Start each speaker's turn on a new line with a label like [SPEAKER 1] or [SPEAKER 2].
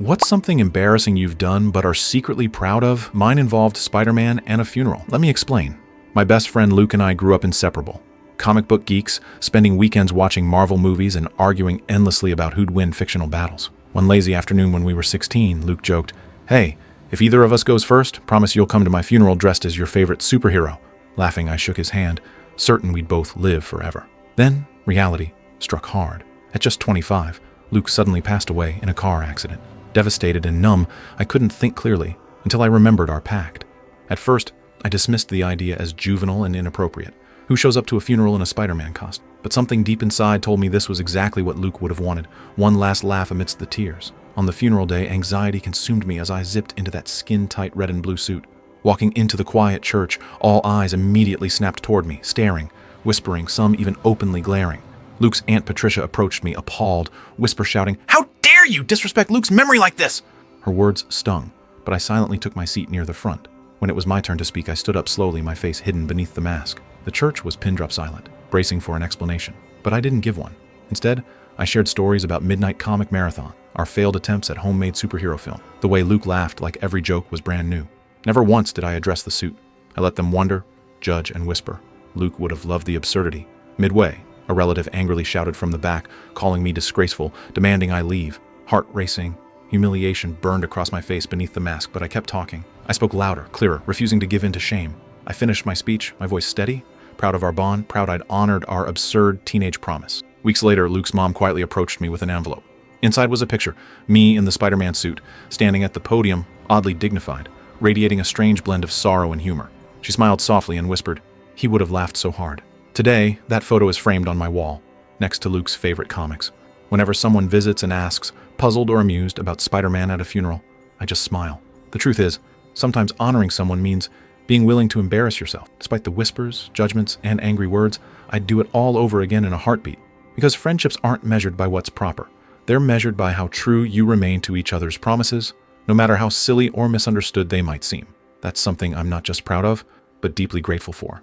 [SPEAKER 1] What's something embarrassing you've done but are secretly proud of? Mine involved Spider-Man and a funeral. Let me explain. My best friend Luke and I grew up inseparable. Comic book geeks, spending weekends watching Marvel movies and arguing endlessly about who'd win fictional battles. One lazy afternoon when we were 16, Luke joked, "Hey, if either of us goes first, promise you'll come to my funeral dressed as your favorite superhero." Laughing, I shook his hand, certain we'd both live forever. Then, reality struck hard. At just 25, Luke suddenly passed away in a car accident. Devastated and numb, I couldn't think clearly until I remembered our pact. At first, I dismissed the idea as juvenile and inappropriate. Who shows up to a funeral in a Spider-Man costume? But something deep inside told me this was exactly what Luke would have wanted, one last laugh amidst the tears. On the funeral day, anxiety consumed me as I zipped into that skin-tight red and blue suit. Walking into the quiet church, all eyes immediately snapped toward me, staring, whispering, some even openly glaring. Luke's Aunt Patricia approached me, appalled, whisper shouting, "How dare you disrespect Luke's memory like this?" Her words stung, but I silently took my seat near the front. When it was my turn to speak, I stood up slowly, my face hidden beneath the mask. The church was pin-drop silent, bracing for an explanation, but I didn't give one. Instead, I shared stories about Midnight Comic Marathon, our failed attempts at homemade superhero film, the way Luke laughed like every joke was brand new. Never once did I address the suit. I let them wonder, judge, and whisper. Luke would have loved the absurdity. Midway, a relative angrily shouted from the back, calling me disgraceful, demanding I leave. Heart racing, humiliation burned across my face beneath the mask, but I kept talking. I spoke louder, clearer, refusing to give in to shame. I finished my speech, my voice steady, proud of our bond, proud I'd honored our absurd teenage promise. Weeks later, Luke's mom quietly approached me with an envelope. Inside was a picture, me in the Spider-Man suit, standing at the podium, oddly dignified, radiating a strange blend of sorrow and humor. She smiled softly and whispered, "He would have laughed so hard." Today, that photo is framed on my wall, next to Luke's favorite comics. Whenever someone visits and asks, puzzled or amused, about Spider-Man at a funeral, I just smile. The truth is, sometimes honoring someone means being willing to embarrass yourself. Despite the whispers, judgments, and angry words, I'd do it all over again in a heartbeat. Because friendships aren't measured by what's proper. They're measured by how true you remain to each other's promises, no matter how silly or misunderstood they might seem. That's something I'm not just proud of, but deeply grateful for.